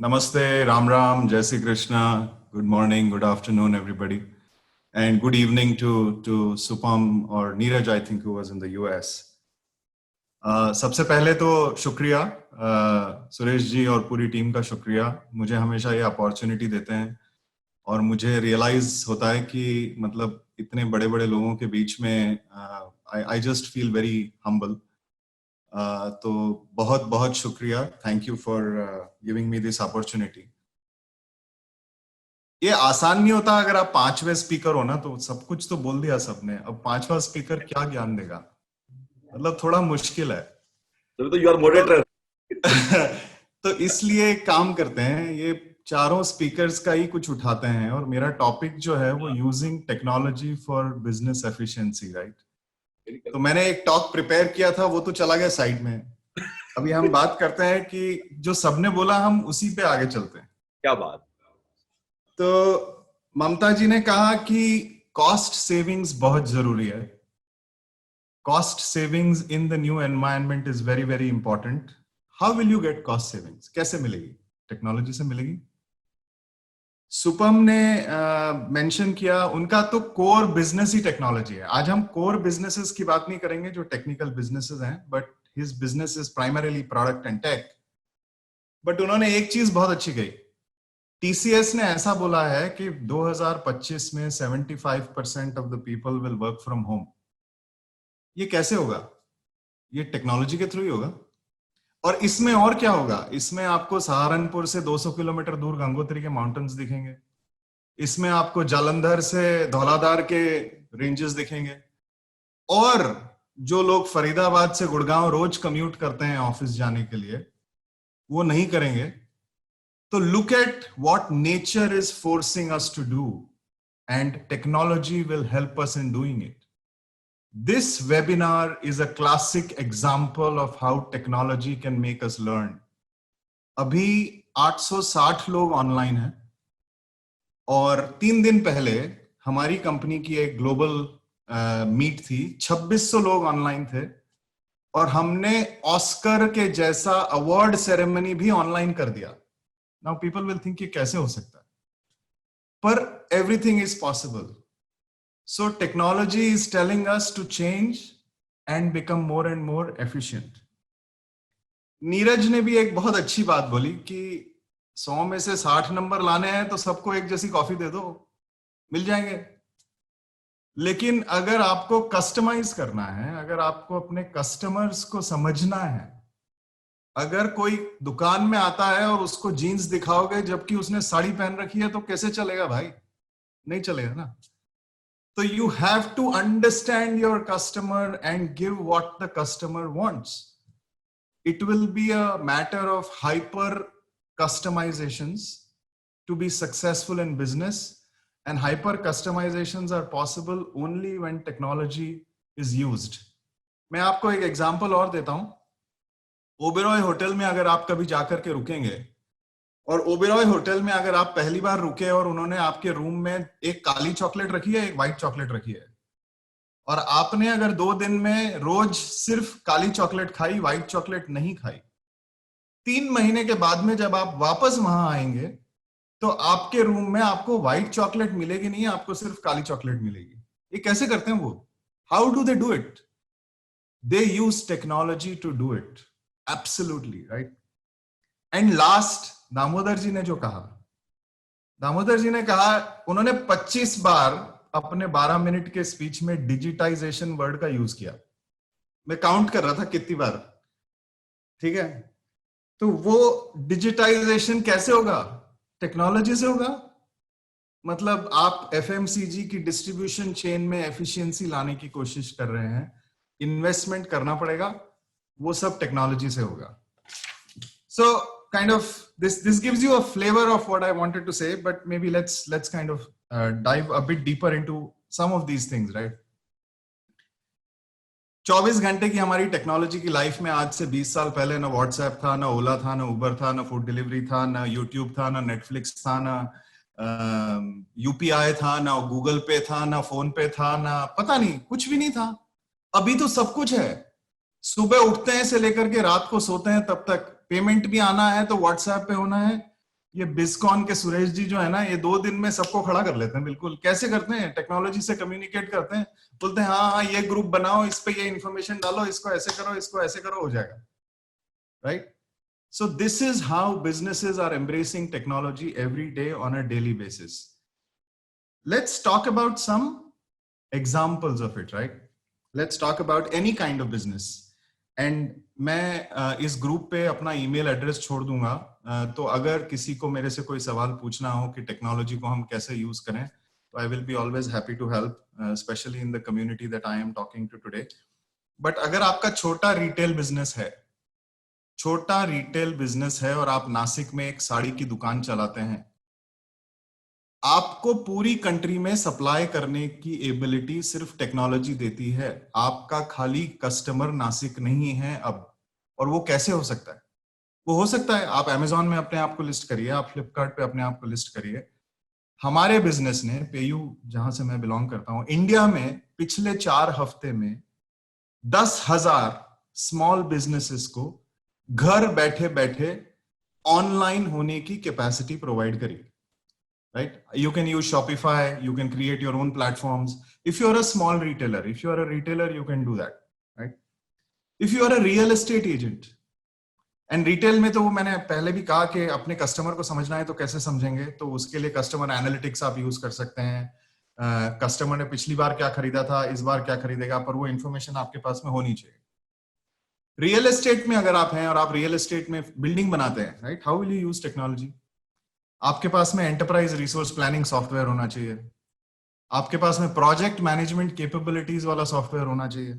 Namaste, Ram Ram, Jai Shri Krishna. Good morning, good afternoon, everybody, and good evening to Supam or Neeraj, I think, who was in the US. सबसे पहले तो शुक्रिया सुरेश जी और पूरी team का शुक्रिया. मुझे हमेशा ये अपॉर्चुनिटी देते हैं और मुझे रियलाइज होता है कि मतलब इतने बड़े बड़े लोगों के बीच में I just feel very humble. तो बहुत बहुत शुक्रिया. Thank you for giving me this opportunity. ये आसान नहीं होता. अगर आप पांचवें स्पीकर हो ना तो सब कुछ तो बोल दिया सबने, अब पांचवा स्पीकर क्या ज्ञान देगा, मतलब थोड़ा मुश्किल है. तो यू आर मॉडरेटर. तो इसलिए काम करते हैं, ये चारों स्पीकर्स का ही कुछ उठाते हैं और मेरा टॉपिक जो है वो using technology for business efficiency, right. तो मैंने एक टॉक प्रिपेयर किया था, वो तो चला गया साइड में. अभी हम बात करते हैं कि जो सबने बोला हम उसी पे आगे चलते हैं. क्या बात. तो ममता जी ने कहा कि कॉस्ट सेविंग्स बहुत जरूरी है. Cost savings in the new environment is very very important. How will you get cost savings? कैसे मिलेगी? टेक्नोलॉजी से मिलेगी. सुपम ने मेंशन किया उनका तो कोर बिजनेस ही टेक्नोलॉजी है. आज हम कोर बिजनेसेस की बात नहीं करेंगे जो टेक्निकल बिजनेसेस हैं, but his business is primarily product and tech. But उन्होंने एक चीज बहुत अच्छी कही. टीसीएस ने ऐसा बोला है कि 2025 में 75% of the people will work from home. ये कैसे होगा? ये टेक्नोलॉजी के थ्रू ही होगा. और इसमें और क्या होगा? इसमें आपको सहारनपुर से 200 किलोमीटर दूर गंगोत्री के माउंटेन्स दिखेंगे. इसमें आपको जालंधर से धौलाधार के रेंजेस दिखेंगे. और जो लोग फरीदाबाद से गुड़गांव रोज कम्यूट करते हैं ऑफिस जाने के लिए, वो नहीं करेंगे. तो look at what nature is forcing us to do, and technology will help us in doing it. This webinar is a classic example of how technology can make us learn. अभी 860 लोग online हैं और 3 दिन पहले हमारी company की एक global meet थी. 2600 लोग ऑनलाइन थे और हमने ऑस्कर के जैसा अवार्ड सेरेमनी भी ऑनलाइन कर दिया. Now people will think ये कैसे हो सकता है, पर everything is possible. So technology is telling us to change and become more and more efficient. Neeraj ने भी एक बहुत अच्छी बात बोली कि 100 में से 60 नंबर लाने हैं तो सबको एक जैसी कॉफी दे दो, मिल जाएंगे. लेकिन अगर आपको कस्टमाइज करना है, अगर आपको अपने कस्टमर्स को समझना है, अगर कोई दुकान में आता है और उसको जीन्स दिखाओगे जबकि उसने साड़ी पहन रखी है तो कैसे चलेगा भाई? नहीं चलेगा ना. तो you have to understand your customer and give what the customer wants. It will be a matter of hyper customisations to be successful in business, and hyper customisations are possible only when technology is used. मैं आपको एक example और देता हूं. Oberoi hotel में अगर आप कभी जाकर के रुकेंगे और ओबेरॉय होटल में अगर आप पहली बार रुके और उन्होंने आपके रूम में एक काली चॉकलेट रखी है, एक व्हाइट चॉकलेट रखी है, और आपने अगर 2 दिन में रोज सिर्फ काली चॉकलेट खाई, व्हाइट चॉकलेट नहीं खाई, 3 महीने के बाद में जब आप वापस वहां आएंगे तो आपके रूम में आपको व्हाइट चॉकलेट मिलेगी नहीं, आपको सिर्फ काली चॉकलेट मिलेगी. ये कैसे करते हैं वो? How do they do it? They use technology to do it. Absolutely, right? And last, Damodar ji ने जो कहा, दामोदर जी ने कहा, उन्होंने 25 बार अपने 12 मिनट के स्पीच में डिजिटाइजेशन वर्ड का यूज किया. मैं काउंट कर रहा था कितनी बार. ठीक है, तो वो डिजिटाइजेशन कैसे होगा? टेक्नोलॉजी से होगा. मतलब आप एफएमसीजी की डिस्ट्रीब्यूशन चेन में एफिशिएंसी लाने की कोशिश कर रहे हैं, इन्वेस्टमेंट करना पड़ेगा, वो सब टेक्नोलॉजी से होगा. So kind of this gives you a flavor of what I wanted to say, but maybe let's kind of dive a bit deeper into some of these things, right? 24 घंटे की हमारी technology की life में आज से 20 साल पहले ना व्हाट्सएप था, ना ओला था, ना उबर था, ना फूड डिलीवरी था, ना यूट्यूब था, ना नेटफ्लिक्स था, ना यूपीआई था, ना गूगल पे था, ना फोन पे था, ना पता नहीं, कुछ भी नहीं था. अभी तो सब कुछ है. सुबह उठते हैं से लेकर के रात को सोते हैं तब तक पेमेंट भी आना है तो व्हाट्सएप पे होना है, ये बिस्कॉन के सुरेश जी जो है ना, ये 2 दिन में सबको खड़ा कर लेते हैं। बिल्कुल कैसे करते हैं, टेक्नोलॉजी से कम्युनिकेट करते हैं, बोलते हैं हाँ हाँ ये ग्रुप बनाओ, इस पे ये इन्फॉर्मेशन डालो, इसको ऐसे करो, इसको ऐसे करो, हो जाएगा, right? So this is how businesses are embracing technology every day on a daily basis. Let's talk about some examples of it, right? Let's talk about any kind of business. And मैं इस group पे अपना email address छोड़ दूंगा, तो अगर किसी को मेरे से कोई सवाल पूछना हो कि टेक्नोलॉजी को हम कैसे यूज करें, तो I will be always happy to help, specially in the community that I am talking to today. But अगर आपका छोटा रिटेल बिजनेस है और आप नासिक में एक साड़ी की दुकान चलाते हैं, आपको पूरी कंट्री में सप्लाई करने की एबिलिटी सिर्फ टेक्नोलॉजी देती है. आपका खाली कस्टमर नासिक नहीं है अब. और वो कैसे हो सकता है? वो हो सकता है आप अमेजॉन में अपने आप को लिस्ट करिए, आप फ्लिपकार्ट पे अपने आप को लिस्ट करिए. हमारे बिजनेस ने, पेयू जहां से मैं बिलोंग करता हूं, इंडिया में पिछले 4 हफ्ते में 10,000 स्मॉल बिजनेसेस को घर बैठे बैठे ऑनलाइन होने की कैपेसिटी प्रोवाइड करी. Right? You can use Shopify, you can create your own platforms. If you're a small retailer, you can do that, right? If you are a real estate agent, and retail में तो वो मैंने पहले भी कहा कि अपने कस्टमर को समझना है तो कैसे समझेंगे, तो उसके लिए कस्टमर एनालिटिक्स आप यूज कर सकते हैं. कस्टमर ने पिछली बार क्या खरीदा था, इस बार क्या खरीदेगा, पर वो इंफॉर्मेशन आपके पास में होनी चाहिए. रियल एस्टेट में अगर आप हैं और आप रियल एस्टेट में बिल्डिंग बनाते हैं, right, how will you use technology? आपके पास में एंटरप्राइज रिसोर्स प्लानिंग सॉफ्टवेयर होना चाहिए. आपके पास में प्रोजेक्ट मैनेजमेंट कैपेबिलिटीज वाला सॉफ्टवेयर होना चाहिए.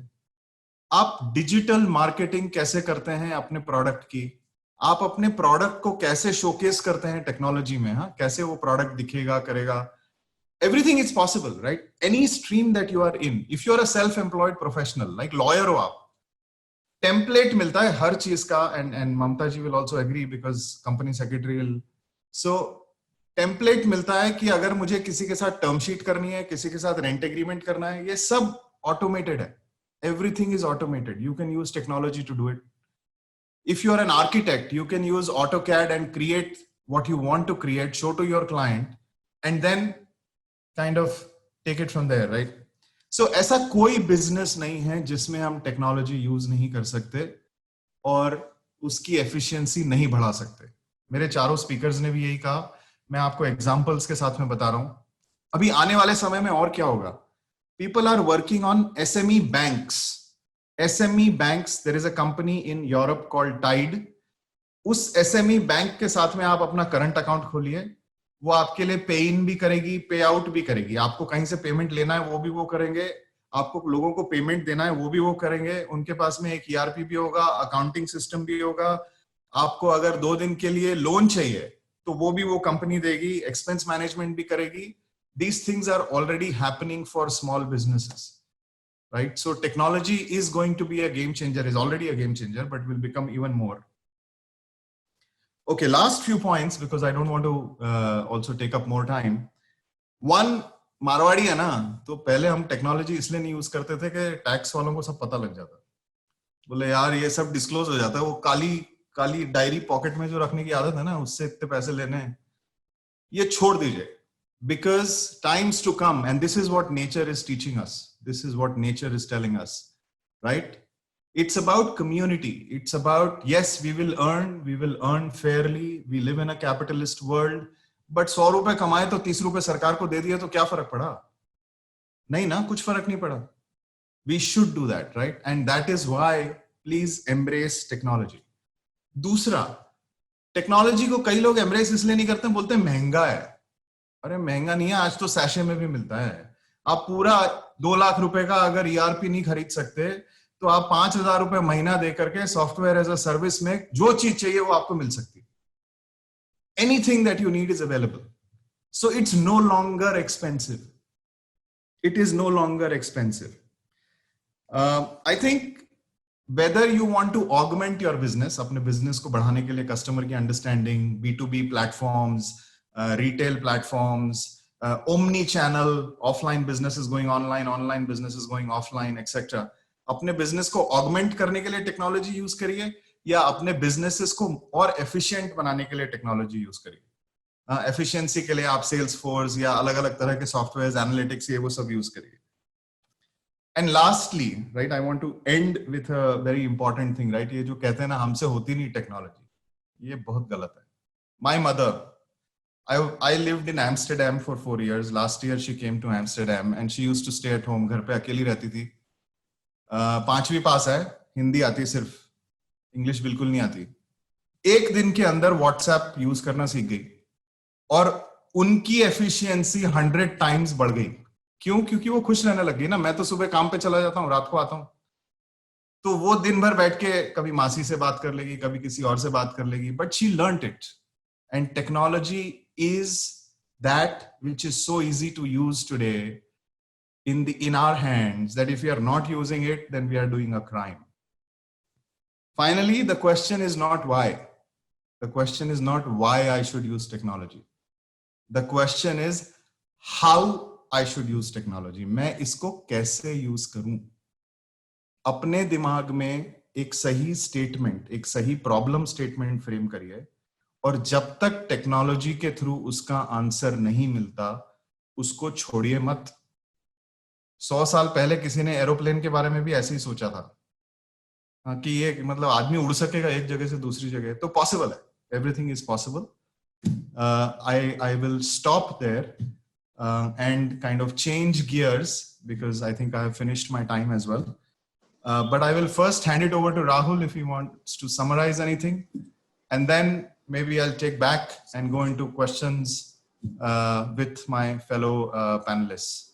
आप डिजिटल मार्केटिंग कैसे करते हैं अपने प्रोडक्ट की, आप अपने प्रोडक्ट को कैसे शोकेस करते हैं टेक्नोलॉजी में, हाँ, कैसे वो प्रोडक्ट दिखेगा, करेगा. Everything is possible, right? Any stream that you are in. If you are a self employed professional, like lawyer हो आप, टेम्पलेट मिलता है हर चीज का. And Mamata ji will also agree because company secretary will. So template मिलता है कि अगर मुझे किसी के साथ टर्म शीट करनी है, किसी के साथ रेंट एग्रीमेंट करना है, ये सब ऑटोमेटेड है. Everything is automated. You can use technology to do it. If you are an architect, you can use AutoCAD and create what you want to create, show to your client, and then kind of take it from there, right? So ऐसा कोई business नहीं है जिसमें हम technology use नहीं कर सकते और उसकी एफिशिएंसी नहीं बढ़ा सकते. मेरे चारों स्पीकर्स ने भी यही कहा. मैं आपको एग्जांपल्स के साथ में बता रहा हूं. अभी आने वाले समय में और क्या होगा? People are working on SME banks. SME banks, there is a company in Europe called Tide. उस SME बैंक के साथ में आप अपना करंट अकाउंट खोलिए. वो आपके लिए पे इन भी करेगी, पे आउट भी करेगी. आपको कहीं से पेमेंट लेना है वो भी वो करेंगे, आपको लोगों को पेमेंट देना है वो भी वो करेंगे. उनके पास में एक ERP भी होगा, अकाउंटिंग सिस्टम भी होगा. आपको अगर 2 दिन के लिए लोन चाहिए तो वो भी वो कंपनी देगी, एक्सपेंस मैनेजमेंट भी करेगी. These things are already happening for small businesses, right? So technology is going to be a game changer, is already a game changer, but will become even more. Okay, last few points because I don't want to also take up more time. One, Marwari है ना, तो पहले हम technology इसलिए नहीं use करते थे कि टैक्स वालों को सब पता लग जाता. बोले यार ये सब डिस्क्लोज हो जाता है, वो काली डायरी पॉकेट में जो रखने की आदत है ना, उससे इतने पैसे लेने हैं, ये छोड़ दीजिए. Because times to come, and this is what nature is teaching us, this is what nature is telling us, right? It's about community. It's about, yes, we will earn fairly. We live in a capitalist world. But 100 रुपए कमाए तो 30 रुपए सरकार को दे दिए तो क्या फर्क पड़ा? नहीं ना, कुछ फर्क नहीं पड़ा. We should do that, right? And that is why please embrace technology. दूसरा, टेक्नोलॉजी को कई लोग एम्ब्रेस इसलिए नहीं करते, बोलते हैं महंगा है. अरे महंगा नहीं है, आज तो सैशे में भी मिलता है. आप पूरा 2 लाख रुपए का अगर ERP नहीं खरीद सकते तो आप 5,000 रुपए महीना दे करके सॉफ्टवेयर एज अ सर्विस में जो चीज चाहिए वो आपको मिल सकती है. Anything that you need is available. So it's no longer expensive. It is no longer expensive. I think whether you want to augment your business, अपने business को बढ़ाने के लिए customer की understanding, B2B platforms, retail platforms, omni-channel, offline business is going online, online business is going offline, etc. अपने business को augment करने के लिए technology use करिए या अपने businesses को और efficient बनाने के लिए technology use करिए. एफिशिएंसी के लिए आप Salesforce या अलग अलग तरह के सॉफ्टवेयर्स, एनालिटिक्स, ये वो सब यूज करिए. And lastly, right, I want to end with a very important thing, right? ये जो कहते हैं ना हमसे होती नहीं टेक्नोलॉजी, ये बहुत गलत है. My mother, I lived in Amsterdam for 4 years. Last year she came to Amsterdam and she used to stay at home. घर पे अकेली रहती थी. 5वीं पास है, हिंदी आती सिर्फ, इंग्लिश बिल्कुल नहीं आती. एक दिन के अंदर व्हाट्सएप यूज करना सीख गई और उनकी एफिशिएंसी 100 टाइम्स बढ़ गई. क्यों? क्योंकि वो खुश रहने लगी ना. मैं तो सुबह काम पे चला जाता हूँ, रात को आता हूँ, तो वो दिन भर बैठ के कभी मासी से बात कर लेगी, कभी किसी और से बात कर लेगी, but she learned it. And technology is that which is so easy to use today in our hands, that if we are not using it, then we are doing a crime. Finally, the question is not why. The question is not why I should use technology. The question is how I should use technology. मैं इसको कैसे use करूं? अपने दिमाग में एक सही statement, एक सही प्रॉब्लम स्टेटमेंट फ्रेम करिए, और जब तक टेक्नोलॉजी के थ्रू उसका आंसर नहीं मिलता, उसको छोड़िए मत. 100 साल पहले किसी ने एरोप्लेन के बारे में भी ऐसे ही सोचा था कि ये मतलब आदमी उड़ सकेगा एक जगह से दूसरी जगह. तो पॉसिबल है, everything is possible. I will stop there and kind of change gears because I think I have finished my time as well. But I will first hand it over to Rahul if he wants to summarize anything, and then maybe I'll take back and go into questions with my fellow panelists.